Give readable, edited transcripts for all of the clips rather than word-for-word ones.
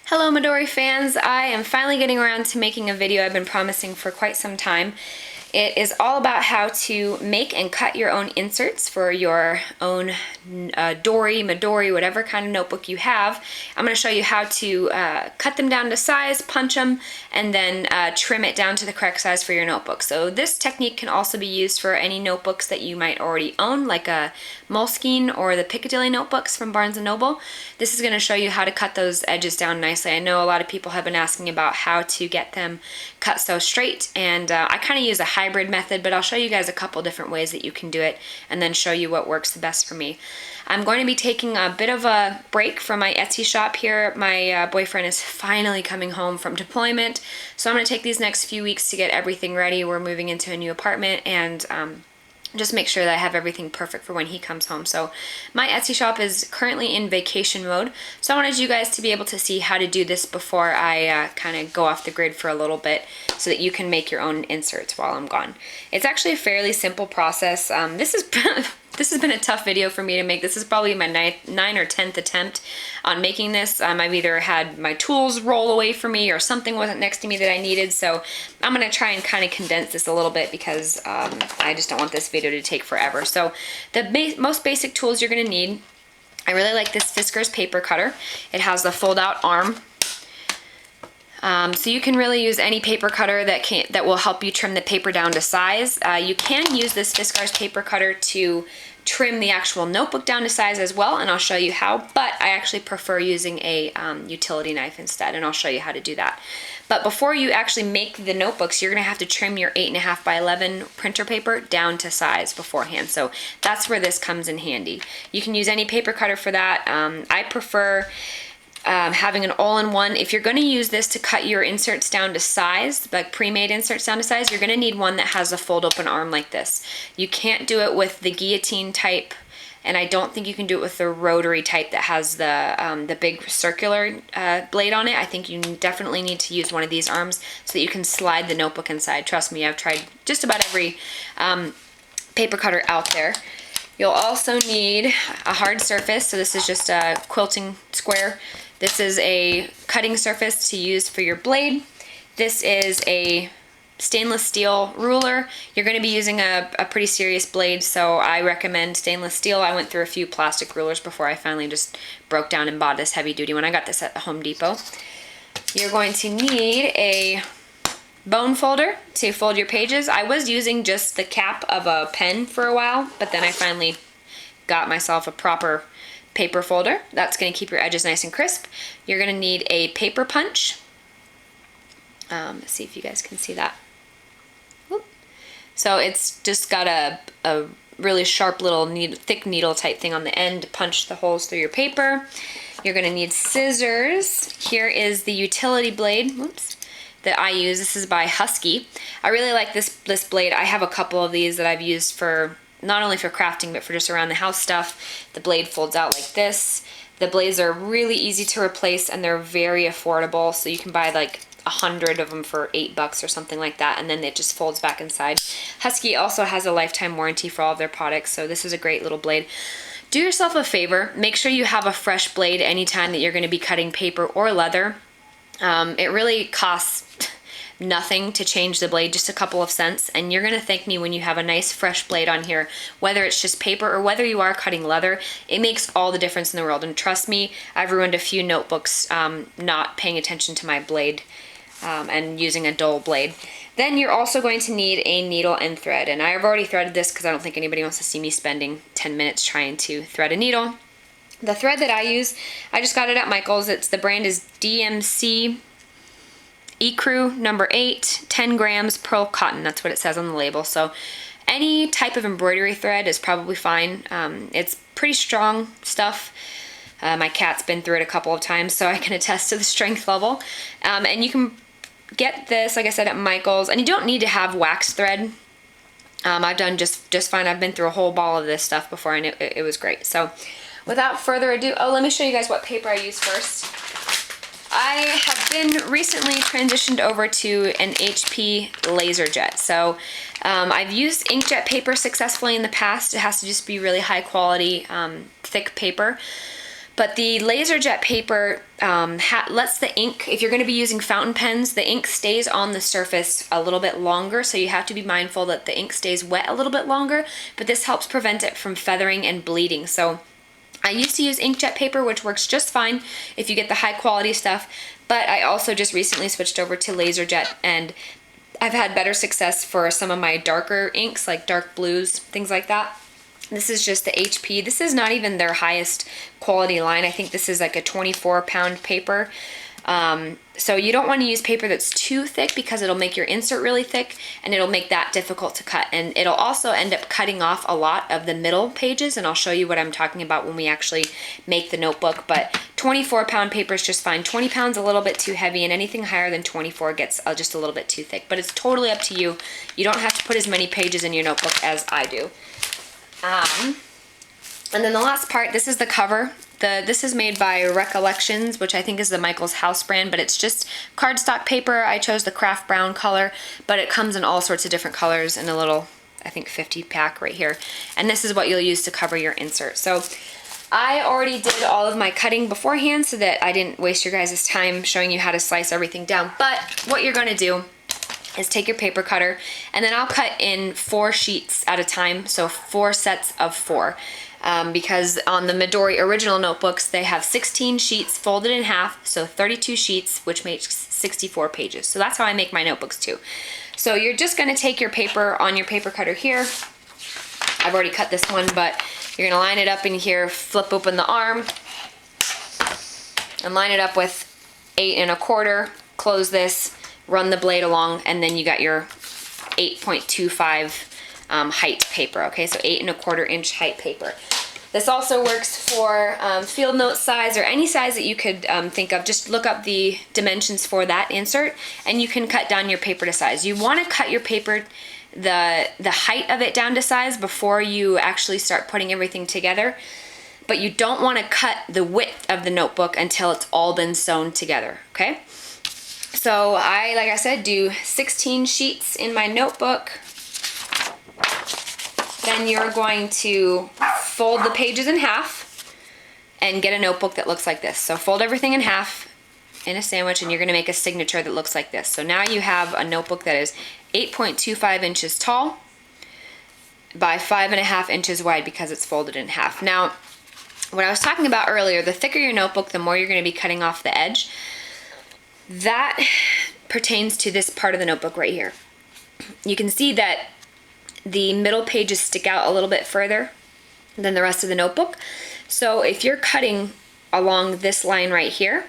Hello Midori fans, I am finally getting around to making a video I've been promising for quite some time. It is all about how to make and cut your own inserts for your own Dori, Midori, whatever kind of notebook you have. I'm going to show you how to cut them down to size, punch them, and then trim it down to the correct size for your notebook. So this technique can also be used for any notebooks that you might already own, like a Moleskine or the Piccadilly notebooks from Barnes & Noble. This is going to show you how to cut those edges down nicely. I know a lot of people have been asking about how to get them cut so straight, and I kind of use a hybrid method, but I'll show you guys a couple different ways that you can do it and then show you what works the best for me. I'm going to be taking a bit of a break from my Etsy shop here. My boyfriend is finally coming home from deployment, so I'm going to take these next few weeks to get everything ready. We're moving into a new apartment, and just make sure that I have everything perfect for when he comes home. So my Etsy shop is currently in vacation mode, so I wanted you guys to be able to see how to do this before I kind of go off the grid for a little bit so that you can make your own inserts while I'm gone. It's actually a fairly simple process. This has been a tough video for me to make. This is probably my ninth or 10th attempt on making this. I've either had my tools roll away from me or something wasn't next to me that I needed. So I'm going to try and kind of condense this a little bit because I just don't want this video to take forever. So the most basic tools you're going to need, I really like this Fiskars paper cutter. It has the fold out arm. So you can really use any paper cutter that will help you trim the paper down to size. You can use this Fiskars paper cutter to trim the actual notebook down to size as well, and I'll show you how, but I actually prefer using a utility knife instead, and I'll show you how to do that. But before you actually make the notebooks, you're going to have to trim your 8.5 by 11 printer paper down to size beforehand, so that's where this comes in handy. You can use any paper cutter for that. I prefer having an all-in-one. If you're going to use this to cut your inserts down to size, like pre-made inserts down to size, you're going to need one that has a fold-open arm like this. You can't do it with the guillotine type, and I don't think you can do it with the rotary type that has the big circular blade on it. I think you definitely need to use one of these arms so that you can slide the notebook inside. Trust me, I've tried just about every paper cutter out there. You'll also need a hard surface, so this is just a quilting square. This is a cutting surface to use for your blade. This is a stainless steel ruler. You're going to be using a pretty serious blade, so I recommend stainless steel. I went through a few plastic rulers before I finally just broke down and bought this heavy duty one. I got this at the Home Depot. You're going to need a bone folder to fold your pages. I was using just the cap of a pen for a while, but then I finally got myself a proper paper folder. That's going to keep your edges nice and crisp. You're going to need a paper punch. Let's see if you guys can see that. Whoop. So it's just got a really sharp little thick needle type thing on the end to punch the holes through your paper. You're going to need scissors. Here is the utility blade. Whoops. That I use. This is by Husky. I really like this blade. I have a couple of these that I've used for not only for crafting but for just around the house stuff. The blade folds out like this. The blades are really easy to replace and they're very affordable, so you can buy like 100 of them for $8 or something like that, and then it just folds back inside. Husky also has a lifetime warranty for all of their products, so this is a great little blade. Do yourself a favor, make sure you have a fresh blade anytime that you're going to be cutting paper or leather. It really costs nothing to change the blade, just a couple of cents, and you're going to thank me when you have a nice fresh blade on here. Whether it's just paper or whether you are cutting leather, it makes all the difference in the world. And trust me, I've ruined a few notebooks not paying attention to my blade and using a dull blade. Then you're also going to need a needle and thread, and I've already threaded this because I don't think anybody wants to see me spending 10 minutes trying to thread a needle. The thread that I use, I just got it at Michael's. The brand is DMC Ecru number 8, 10 grams pearl cotton. That's what it says on the label. So any type of embroidery thread is probably fine. It's pretty strong stuff. My cat's been through it a couple of times, so I can attest to the strength level. And you can get this, like I said, at Michael's. And you don't need to have wax thread. I've done just fine. I've been through a whole ball of this stuff before, and it was great. So without further ado, let me show you guys what paper I use first. I have been recently transitioned over to an HP LaserJet. So I've used inkjet paper successfully in the past. It has to just be really high quality, thick paper. But the laser jet paper lets the ink, if you're going to be using fountain pens, the ink stays on the surface a little bit longer, so you have to be mindful that the ink stays wet a little bit longer, but this helps prevent it from feathering and bleeding. So I used to use inkjet paper, which works just fine if you get the high quality stuff, but I also just recently switched over to laser jet, and I've had better success for some of my darker inks, like dark blues, things like that. This is just the HP. This is not even their highest quality line. I think this is like a 24-pound paper. So you don't want to use paper that's too thick because it'll make your insert really thick and it'll make that difficult to cut. And it'll also end up cutting off a lot of the middle pages, and I'll show you what I'm talking about when we actually make the notebook. But 24-pound paper is just fine. 20 pounds a little bit too heavy, and anything higher than 24 gets just a little bit too thick. But it's totally up to you. You don't have to put as many pages in your notebook as I do. And then the last part, this is the cover. This is made by Recollections, which I think is the Michaels House brand, but it's just cardstock paper. I chose the craft brown color, but it comes in all sorts of different colors in a little, I think, 50 pack right here. And this is what you'll use to cover your insert. So I already did all of my cutting beforehand so that I didn't waste your guys' time showing you how to slice everything down. But what you're gonna do is take your paper cutter, and then I'll cut in 4 sheets at a time, so 4 sets of 4. Because on the Dori original notebooks, they have 16 sheets folded in half, so 32 sheets, which makes 64 pages. So that's how I make my notebooks too. So you're just gonna take your paper on your paper cutter here. I've already cut this one, but you're gonna line it up in here, flip open the arm, and line it up with 8 1/4, close this, run the blade along, and then you got your 8.25 height paper. Okay, so 8 1/4 inch height paper. This also works for field note size or any size that you could think of. Just look up the dimensions for that insert and you can cut down your paper to size. You want to cut your paper, the height of it down to size before you actually start putting everything together, but you don't want to cut the width of the notebook until it's all been sewn together, okay? So I, like I said, do 16 sheets in my notebook. Then you're going to fold the pages in half and get a notebook that looks like this. So fold everything in half in a sandwich, and you're gonna make a signature that looks like this. So now you have a notebook that is 8.25 inches tall by 5.5 inches wide because it's folded in half. Now, what I was talking about earlier, the thicker your notebook, the more you're gonna be cutting off the edge. That pertains to this part of the notebook right here. You can see that the middle pages stick out a little bit further than the rest of the notebook. So if you're cutting along this line right here,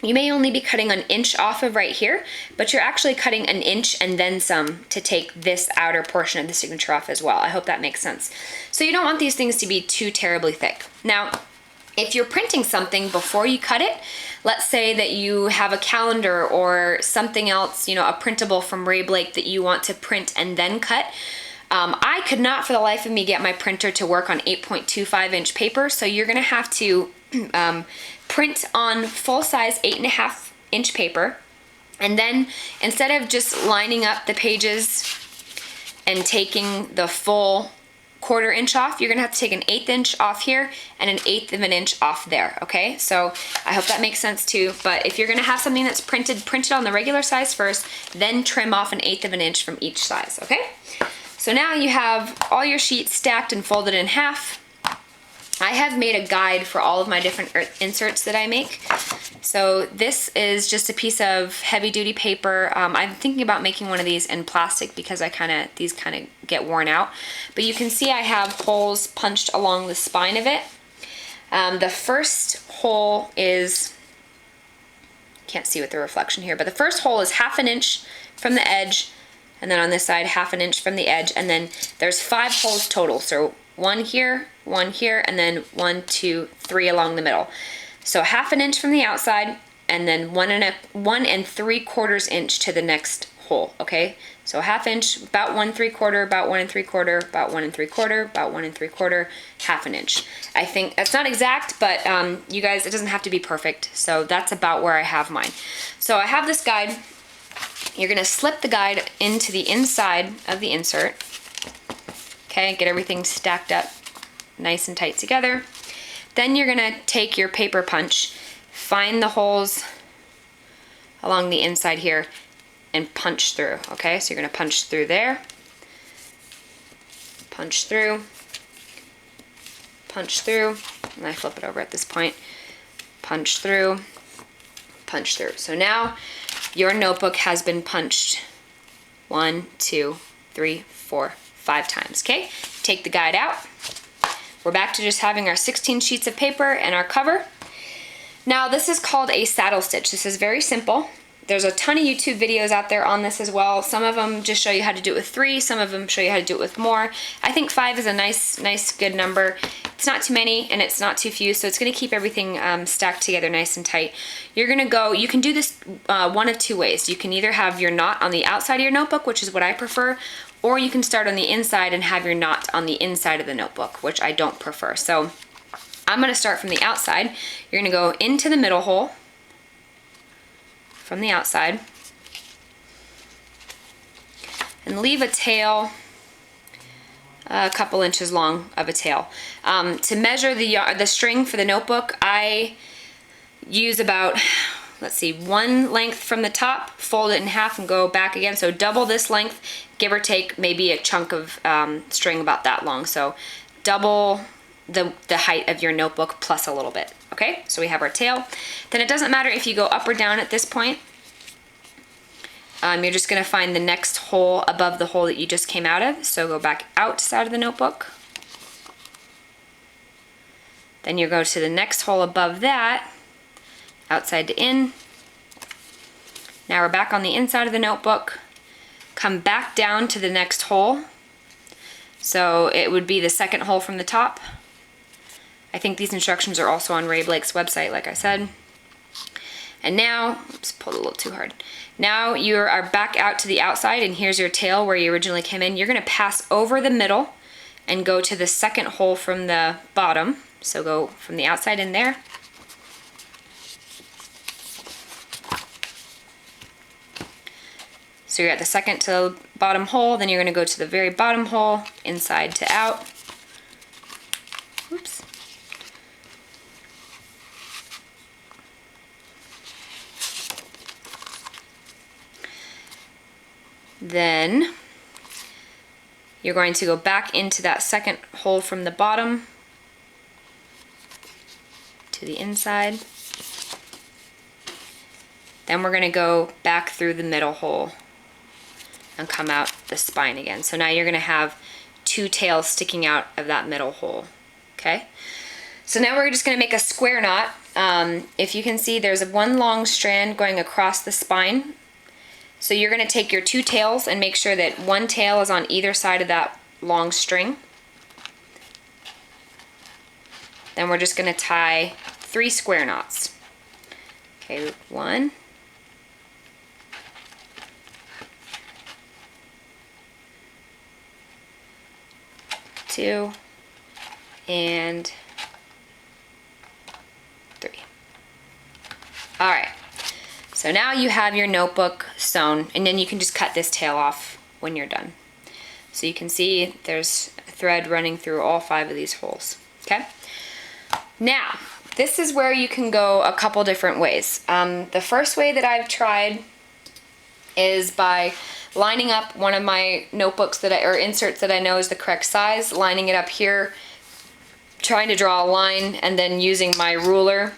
you may only be cutting an inch off of right here, but you're actually cutting an inch and then some to take this outer portion of the signature off as well. I hope that makes sense. So you don't want these things to be too terribly thick. Now, if you're printing something before you cut it, let's say that you have a calendar or something else, you know, a printable from Ray Blake that you want to print and then cut, I could not for the life of me get my printer to work on 8.25 inch paper, so you're gonna have to print on full size 8.5 inch paper, and then instead of just lining up the pages and taking the full 1/4 inch off, you're gonna have to take an 1/8 inch off here and an 1/8 of an inch off there, okay? So I hope that makes sense too, but if you're gonna have something that's printed, print it on the regular size first, then trim off an 1/8 of an inch from each size, okay? So now you have all your sheets stacked and folded in half. I have made a guide for all of my different inserts that I make. So this is just a piece of heavy duty paper. I'm thinking about making one of these in plastic because these kind of get worn out. But you can see I have holes punched along the spine of it. The first hole is, can't see with the reflection here, but the first hole is 1/2 inch from the edge, and then on this side 1/2 inch from the edge, and then there's 5 holes total. So one here, and then 1, 2, 3 along the middle. So 1/2 inch from the outside, and then 1 3/4 inch to the next hole, okay? So 1/2 inch, about 1 3/4, about 1 3/4, about 1 3/4, about 1 3/4, 1/2 inch. I think that's not exact, but you guys, it doesn't have to be perfect. So that's about where I have mine. So I have this guide. You're gonna slip the guide into the inside of the insert. Okay, get everything stacked up nice and tight together. Then you're gonna take your paper punch, find the holes along the inside here, and punch through, okay? So you're gonna punch through there, punch through, and I flip it over at this point, punch through, punch through. So now your notebook has been punched 1, 2, 3, 4, 5 times, okay? Take the guide out. We're back to just having our 16 sheets of paper and our cover. Now this is called a saddle stitch. This is very simple. There's a ton of YouTube videos out there on this as well. Some of them just show you how to do it with 3, some of them show you how to do it with more. I think 5 is a nice good number. It's not too many and it's not too few, so it's gonna keep everything stacked together nice and tight. You're gonna go, you can do this one of 2 ways. You can either have your knot on the outside of your notebook, which is what I prefer, or you can start on the inside and have your knot on the inside of the notebook, which I don't prefer. So I'm gonna start from the outside. You're gonna go into the middle hole from the outside and leave a tail a couple inches long of a tail. To measure the string for the notebook, I use about, let's see, 1 length from the top, fold it in half and go back again. So double this length, give or take maybe a chunk of string about that long. So double the height of your notebook plus a little bit. Okay, so we have our tail. Then it doesn't matter if you go up or down at this point. You're just gonna find the next hole above the hole that you just came out of. So go back outside of the notebook. Then you go to the next hole above that, outside to in. Now we're back on the inside of the notebook. Come back down to the next hole. So it would be the second hole from the top. I think these instructions are also on Ray Blake's website, like I said. And now, oops, pulled a little too hard. Now you are back out to the outside and here's your tail where you originally came in. You're gonna pass over the middle and go to the second hole from the bottom. So go from the outside in there. So you're at the second to bottom hole, then you're gonna go to the very bottom hole, inside to out. Oops. Then you're going to go back into that second hole from the bottom to the inside. Then we're going to go back through the middle hole and come out the spine again. So now you're going to have 2 tails sticking out of that middle hole. Okay? So now we're just going to make a square knot. If you can see, there's 1 long strand going across the spine. So you're going to take your 2 tails and make sure that 1 tail is on either side of that long string. Then we're just going to tie 3 square knots. Okay, 1, 2, and 3. All right. So now you have your notebook sewn, and then you can just cut this tail off when you're done. So you can see there's a thread running through all 5 of these holes, okay? Now, this is where you can go a couple different ways. The first way that I've tried is by lining up one of my notebooks or inserts that I know is the correct size, lining it up here, trying to draw a line, and then using my ruler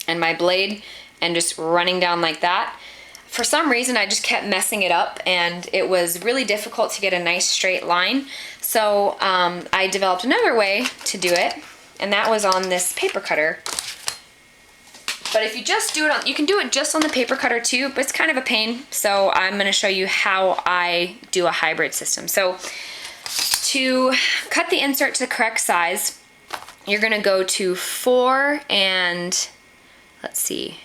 and my blade and just running down like that. For some reason, I just kept messing it up and it was really difficult to get a nice straight line. So I developed another way to do it, and that was on this paper cutter. But if you just do it on, you can do it just on the paper cutter too, but it's kind of a pain. So I'm gonna show you how I do a hybrid system. So to cut the insert to the correct size, you're gonna go to 4 and, let's see,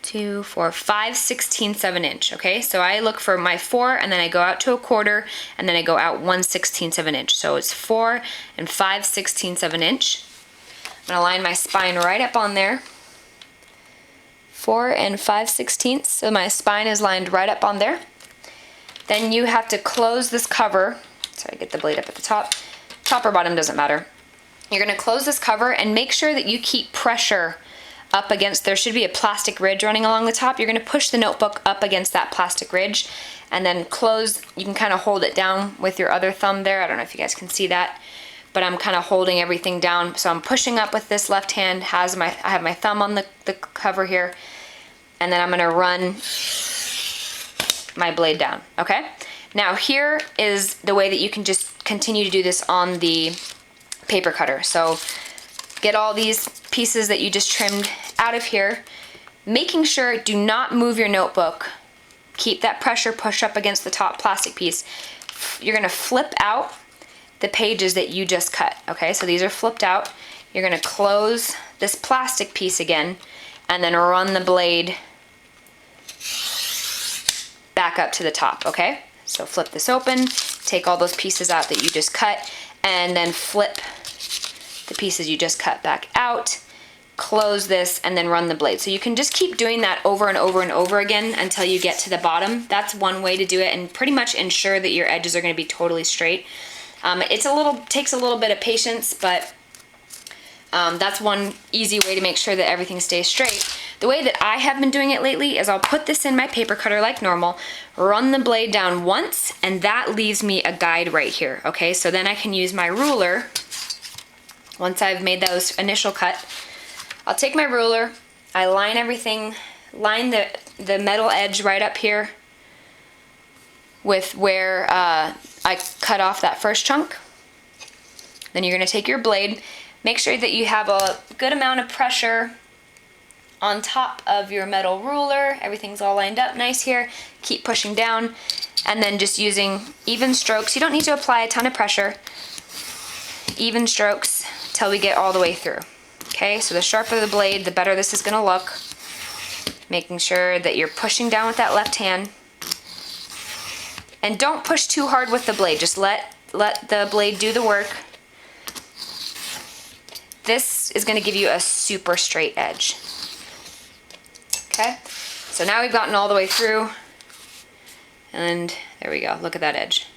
2, 4, 5, 16, 7 inch, okay? So I look for my 4 and then I go out to a quarter and then I go out 1 16, 7 inch. So it's 4 and 5, 16, 7 inch. I'm gonna line my spine right up on there. 4 and 5 16ths, so my spine is lined right up on there. Then you have to close this cover. Sorry, get the blade up at the top. Top or bottom doesn't matter. You're gonna close this cover and make sure that you keep pressure up against, there should be a plastic ridge running along the top. You're gonna push the notebook up against that plastic ridge and then close. You can kind of hold it down with your other thumb there. I don't know if you guys can see that, but I'm kind of holding everything down. So I'm pushing up with this left hand, I have my thumb on the cover here, and then I'm gonna run my blade down, okay? Now here is the way that you can just continue to do this on the paper cutter. So get all these pieces that you just trimmed out of here, making sure do not move your notebook. Keep that pressure push up against the top plastic piece. You're gonna flip out the pages that you just cut, okay? So these are flipped out. You're gonna close this plastic piece again and then run the blade back up to the top, okay? So flip this open, take all those pieces out that you just cut, and then flip the pieces you just cut back out, close this, and then run the blade. So you can just keep doing that over and over and over again until you get to the bottom. That's one way to do it, and pretty much ensure that your edges are gonna be totally straight. Takes a little bit of patience, but that's one easy way to make sure that everything stays straight. The way that I have been doing it lately is I'll put this in my paper cutter like normal, run the blade down once, and that leaves me a guide right here, okay? So then I can use my ruler. Once I've made those initial cut, I'll take my ruler, I line everything, line the metal edge right up here with where I cut off that first chunk. Then you're gonna take your blade, make sure that you have a good amount of pressure on top of your metal ruler. Everything's all lined up nice here. Keep pushing down, and then just using even strokes. You don't need to apply a ton of pressure. Even strokes till we get all the way through. Okay, so the sharper the blade, the better this is gonna look. Making sure that you're pushing down with that left hand. And don't push too hard with the blade, just let the blade do the work. This is gonna give you a super straight edge. Okay, so now we've gotten all the way through, and there we go, look at that edge.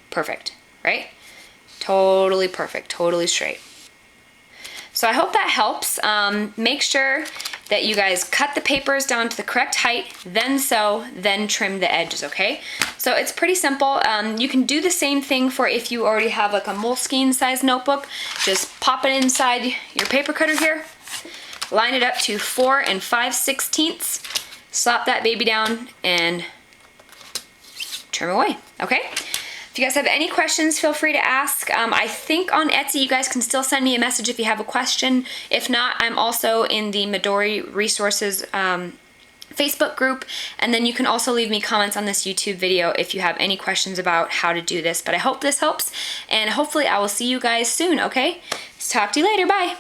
Perfect, right? Totally perfect, totally straight. So I hope that helps. Make sure that you guys cut the papers down to the correct height, then sew, then trim the edges, okay? So it's pretty simple. You can do the same thing for if you already have like a Moleskine size notebook. Just pop it inside your paper cutter here, line it up to 4 5/16, slap that baby down, and trim away, okay? If you guys have any questions, feel free to ask. I think on Etsy you guys can still send me a message if you have a question. If not, I'm also in the Dori Resources Facebook group, and then you can also leave me comments on this YouTube video if you have any questions about how to do this. But I hope this helps, and hopefully I will see you guys soon, okay? Talk to you later, bye!